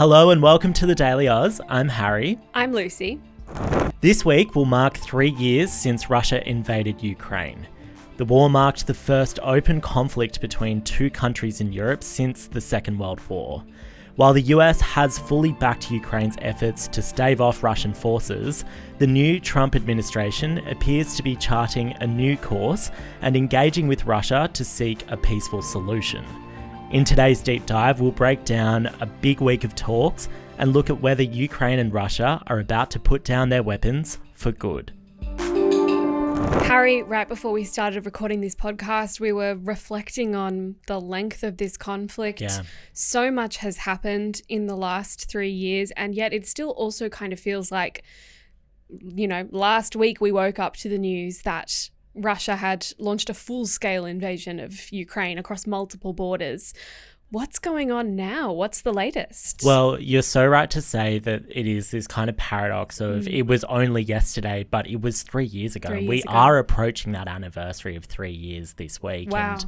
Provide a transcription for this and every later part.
Hello and welcome to the Daily Aus. I'm Harry. I'm Lucy. This week will mark 3 years since Russia invaded Ukraine. The war marked the first open conflict between two countries in Europe since the Second World War. While the US has fully backed Ukraine's efforts to stave off Russian forces, the new Trump administration appears to be charting a new course and engaging with Russia to seek a peaceful solution. In today's deep dive, we'll break down a big week of talks and look at whether Ukraine and Russia are about to put down their weapons for good. Harry, right before we started recording this podcast, we were reflecting on the length of this conflict. Yeah. So much has happened in the last 3 years, and yet it still also kind of feels like, last week we woke up to the news that Russia had launched a full-scale invasion of Ukraine across multiple borders. What's going on now? What's the latest? Well, you're so right to say that it is this kind of paradox of it was only yesterday, but it was 3 years ago. We are approaching that anniversary of 3 years this week. Wow. And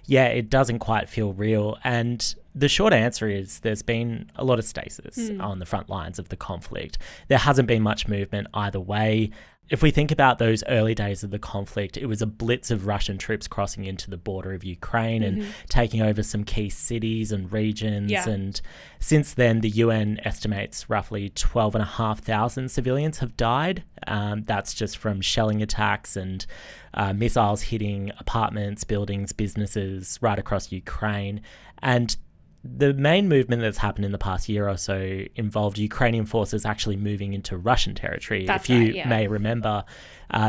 yeah, it doesn't quite feel real. And the short answer is there's been a lot of stasis on the front lines of the conflict. There hasn't been much movement either way. If we think about those early days of the conflict, it was a blitz of Russian troops crossing into the border of Ukraine and taking over some key cities and regions. Yeah. And since then, the UN estimates roughly 12,500 civilians have died. That's just from shelling attacks and missiles hitting apartments, buildings, businesses right across Ukraine. And the main movement that's happened in the past year or so involved Ukrainian forces actually moving into Russian territory. That's if you right, yeah. may remember,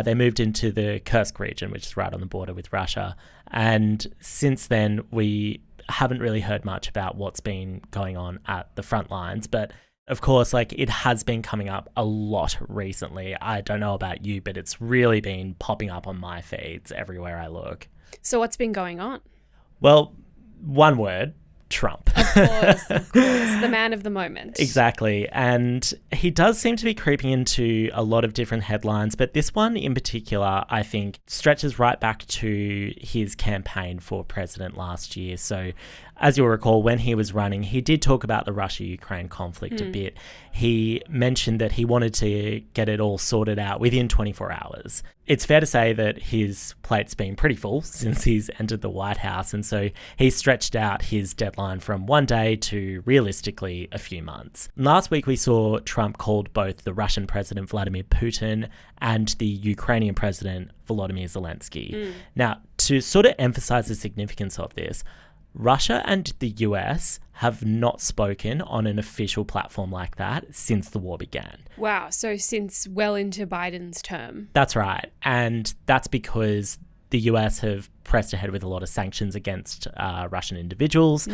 they moved into the Kursk region, which is right on the border with Russia. And since then, we haven't really heard much about what's been going on at the front lines. But of course, it has been coming up a lot recently. I don't know about you, but it's really been popping up on my feeds everywhere I look. So what's been going on? Well, one word. Trump. Of course. The man of the moment. Exactly. And he does seem to be creeping into a lot of different headlines, but this one in particular, I think, stretches right back to his campaign for president last year. So as you'll recall, when he was running, he did talk about the Russia-Ukraine conflict a bit. He mentioned that he wanted to get it all sorted out within 24 hours. It's fair to say that his plate's been pretty full since he's entered the White House, and so he stretched out his deadline from one day to realistically a few months. Last week we saw Trump called both the Russian President Vladimir Putin and the Ukrainian President Volodymyr Zelensky. Now, to sort of emphasize the significance of this, Russia and the US have not spoken on an official platform like that since the war began. Wow. So since well into Biden's term. That's right. And that's because the US have pressed ahead with a lot of sanctions against Russian individuals.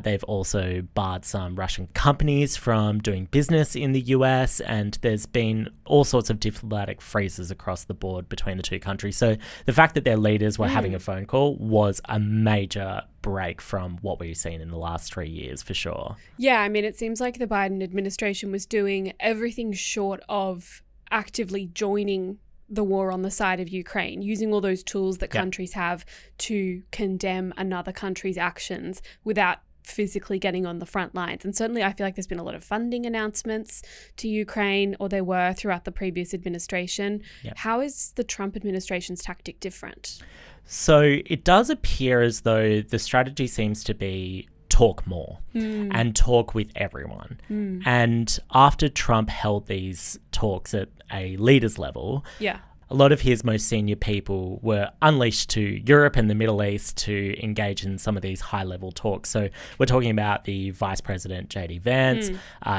They've also barred some Russian companies from doing business in the US, and there's been all sorts of diplomatic freezes across the board between the two countries. So the fact that their leaders were having a phone call was a major break from what we've seen in the last 3 years, for sure. Yeah, I mean, it seems like the Biden administration was doing everything short of actively joining the war on the side of Ukraine, using all those tools that countries have to condemn another country's actions without physically getting on the front lines. And certainly I feel like there's been a lot of funding announcements to Ukraine, or there were throughout the previous administration. Yep. How is the Trump administration's tactic different? So it does appear as though the strategy seems to be talk more and talk with everyone. And after Trump held these talks at a leaders level, a lot of his most senior people were unleashed to Europe and the Middle East to engage in some of these high-level talks. So we're talking about the Vice President, J.D. Vance,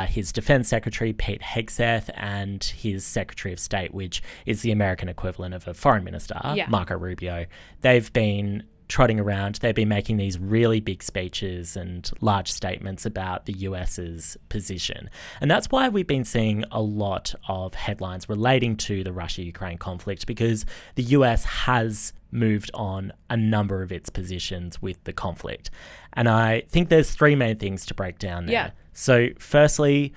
his Defense Secretary, Pete Hegseth, and his Secretary of State, which is the American equivalent of a foreign minister, Marco Rubio. They've been trotting around. They've been making these really big speeches and large statements about the US's position. And that's why we've been seeing a lot of headlines relating to the Russia-Ukraine conflict, because the US has moved on a number of its positions with the conflict. And I think there's three main things to break down there. Yeah. So firstly,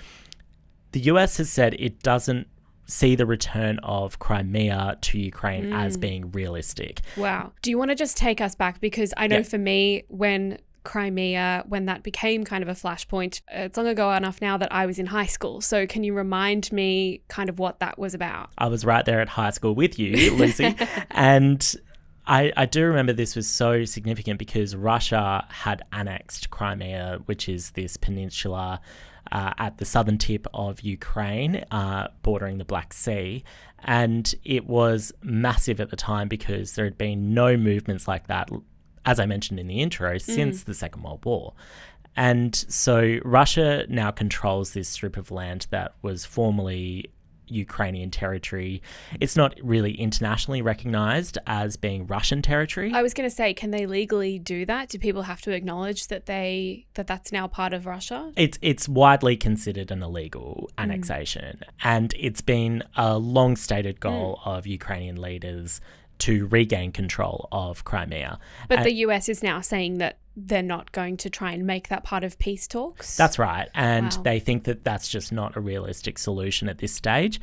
the US has said it doesn't see the return of Crimea to Ukraine as being realistic. Wow. Do you want to just take us back? Because I know for me, when Crimea when that became kind of a flashpoint. It's long ago enough now that I was in high school. So can you remind me kind of what that was about? I was right there at high school with you, Lucy. And I do remember this was so significant because Russia had annexed Crimea, which is this peninsula at the southern tip of Ukraine, bordering the Black Sea. And it was massive at the time because there had been no movements like that, as I mentioned in the intro, since the Second World War. And so Russia now controls this strip of land that was formerly Ukrainian territory. It's not really internationally recognized as being Russian territory. I was going to say, can they legally do that? Do people have to acknowledge that that's now part of Russia? It's widely considered an illegal annexation, and it's been a long-stated goal of Ukrainian leaders to regain control of Crimea. But the US is now saying that they're not going to try and make that part of peace talks? That's right. And they think that that's just not a realistic solution at this stage.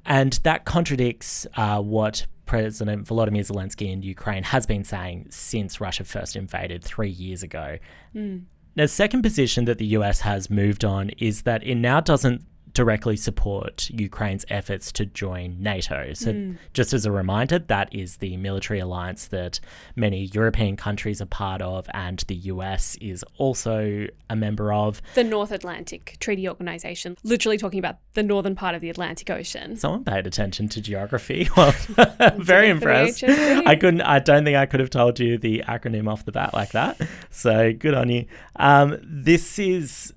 And that contradicts what President Volodymyr Zelensky in Ukraine has been saying since Russia first invaded 3 years ago. The second position that the US has moved on is that it now doesn't directly support Ukraine's efforts to join NATO. So just as a reminder, that is the military alliance that many European countries are part of, and the US is also a member of. The North Atlantic Treaty Organization, literally talking about the northern part of the Atlantic Ocean. Someone paid attention to geography. Well, very impressed. I don't think I could have told you the acronym off the bat like that. So good on you. This is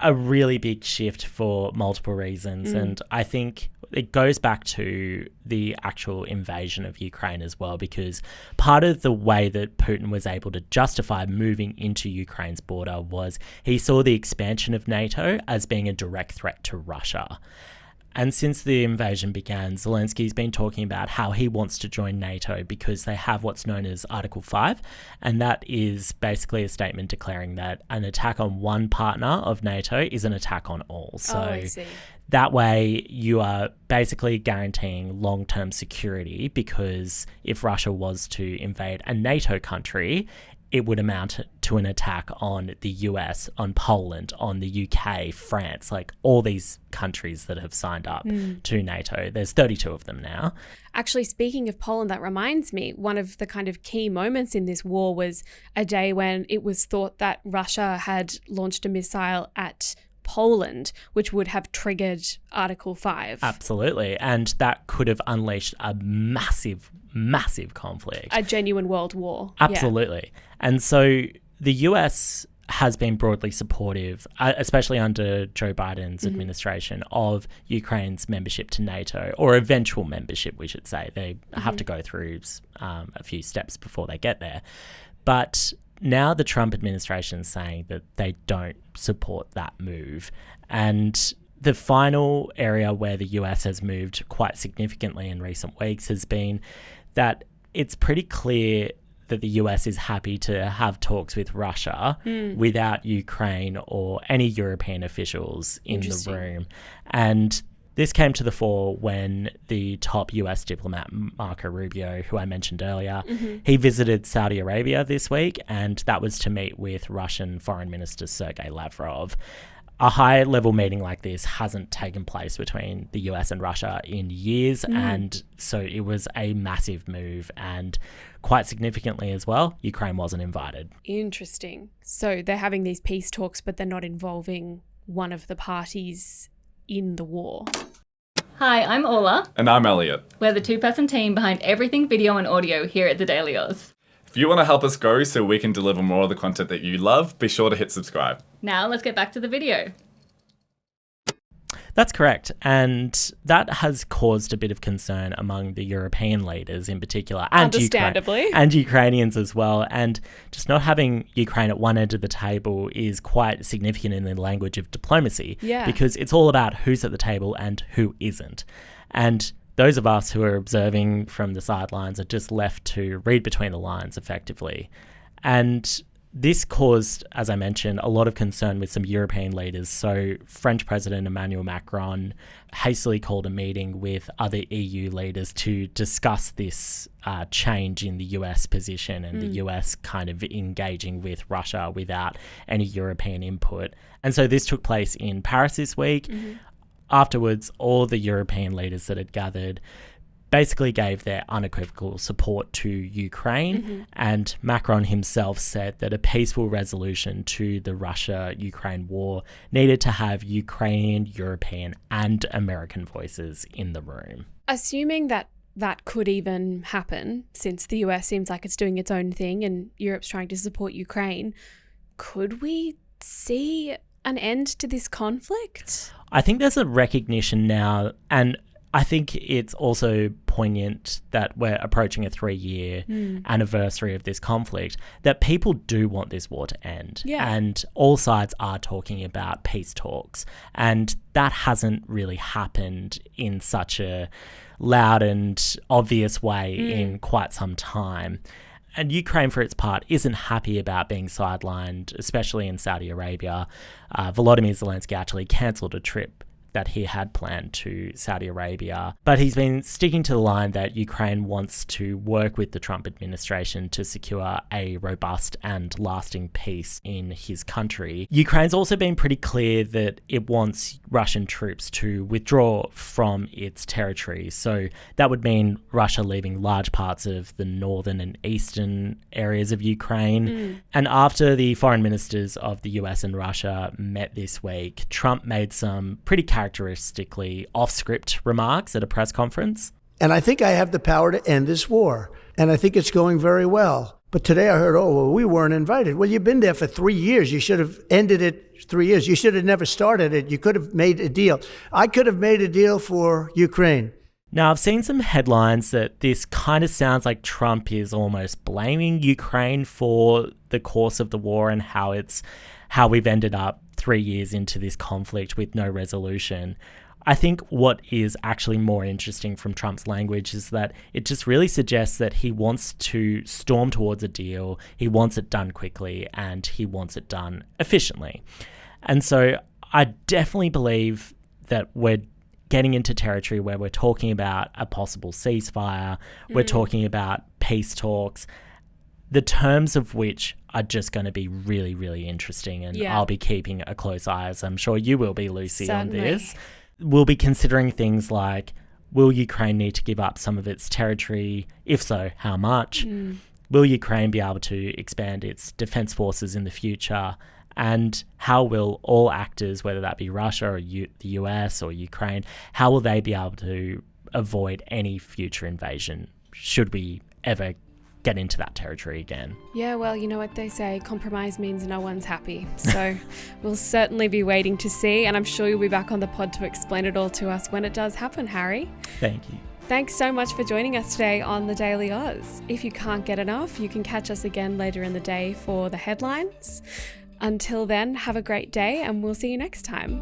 a really big shift for multiple reasons. And I think it goes back to the actual invasion of Ukraine as well, because part of the way that Putin was able to justify moving into Ukraine's border was he saw the expansion of NATO as being a direct threat to Russia. And since the invasion began, Zelensky's been talking about how he wants to join NATO because they have what's known as Article 5, and that is basically a statement declaring that an attack on one partner of NATO is an attack on all. So that way you are basically guaranteeing long-term security, because if Russia was to invade a NATO country, it would amount to an attack on the US, on Poland, on the UK, France, like all these countries that have signed up to NATO. There's 32 of them now. Actually, speaking of Poland, that reminds me, one of the kind of key moments in this war was a day when it was thought that Russia had launched a missile at Poland, which would have triggered Article 5. Absolutely. And that could have unleashed a massive conflict. A genuine world war. Absolutely. Yeah. And so the US has been broadly supportive, especially under Joe Biden's administration, of Ukraine's membership to NATO, or eventual membership, we should say. They have to go through a few steps before they get there. But now the Trump administration is saying that they don't support that move. And the final area where the US has moved quite significantly in recent weeks has been that it's pretty clear that the US is happy to have talks with Russia without Ukraine or any European officials in the room. And this came to the fore when the top US diplomat, Marco Rubio, who I mentioned earlier, he visited Saudi Arabia this week, and that was to meet with Russian Foreign Minister Sergei Lavrov. A high-level meeting like this hasn't taken place between the US and Russia in years, and so it was a massive move, and quite significantly as well, Ukraine wasn't invited. Interesting. So they're having these peace talks, but they're not involving one of the parties in the war. Hi, I'm Ola. And I'm Elliot. We're the two-person team behind everything video and audio here at the Daily Aus. If you want to help us grow so we can deliver more of the content that you love, be sure to hit subscribe. Now let's get back to the video. That's correct. And that has caused a bit of concern among the European leaders in particular, and understandably, and Ukrainians as well. And just not having Ukraine at one end of the table is quite significant in the language of diplomacy, because it's all about who's at the table and who isn't. And those of us who are observing from the sidelines are just left to read between the lines effectively. And this caused, as I mentioned, a lot of concern with some European leaders. So French President Emmanuel Macron hastily called a meeting with other EU leaders to discuss this change in the US position and the US kind of engaging with Russia without any European input. And so this took place in Paris this week. Afterwards, all the European leaders that had gathered basically gave their unequivocal support to Ukraine, and Macron himself said that a peaceful resolution to the Russia-Ukraine war needed to have Ukrainian, European and American voices in the room. Assuming that that could even happen, since the US seems like it's doing its own thing and Europe's trying to support Ukraine, could we see an end to this conflict? I think there's a recognition now, and I think it's also poignant that we're approaching a 3-year anniversary of this conflict, that people do want this war to end. Yeah. And all sides are talking about peace talks. And that hasn't really happened in such a loud and obvious way in quite some time. And Ukraine, for its part, isn't happy about being sidelined, especially in Saudi Arabia. Volodymyr Zelensky actually cancelled a trip that he had planned to Saudi Arabia. But he's been sticking to the line that Ukraine wants to work with the Trump administration to secure a robust and lasting peace in his country. Ukraine's also been pretty clear that it wants Russian troops to withdraw from its territory. So that would mean Russia leaving large parts of the northern and eastern areas of Ukraine. And after the foreign ministers of the US and Russia met this week, Trump made some pretty characteristically off-script remarks at a press conference. And I think I have the power to end this war. And I think it's going very well. But today I heard, we weren't invited. Well, you've been there for 3 years. You should have ended it 3 years. You should have never started it. You could have made a deal. I could have made a deal for Ukraine. Now, I've seen some headlines that this kind of sounds like Trump is almost blaming Ukraine for the course of the war and how we've ended up 3 years into this conflict with no resolution. I think what is actually more interesting from Trump's language is that it just really suggests that he wants to storm towards a deal, he wants it done quickly, and he wants it done efficiently. And so I definitely believe that we're getting into territory where we're talking about a possible ceasefire, we're talking about peace talks, the terms of which are just going to be really, really interesting. And I'll be keeping a close eye, as I'm sure you will be, Lucy, Certainly. on this. We'll be considering things like, will Ukraine need to give up some of its territory? If so, how much? Will Ukraine be able to expand its defense forces in the future? And how will all actors, whether that be Russia or the US or Ukraine, how will they be able to avoid any future invasion should we ever get into that territory again? Yeah, well, you know what they say, compromise means no one's happy. So we'll certainly be waiting to see, and I'm sure you'll be back on the pod to explain it all to us when it does happen, Harry. Thank you. Thanks so much for joining us today on the Daily Aus. If you can't get enough, you can catch us again later in the day for the headlines. Until then, have a great day and we'll see you next time.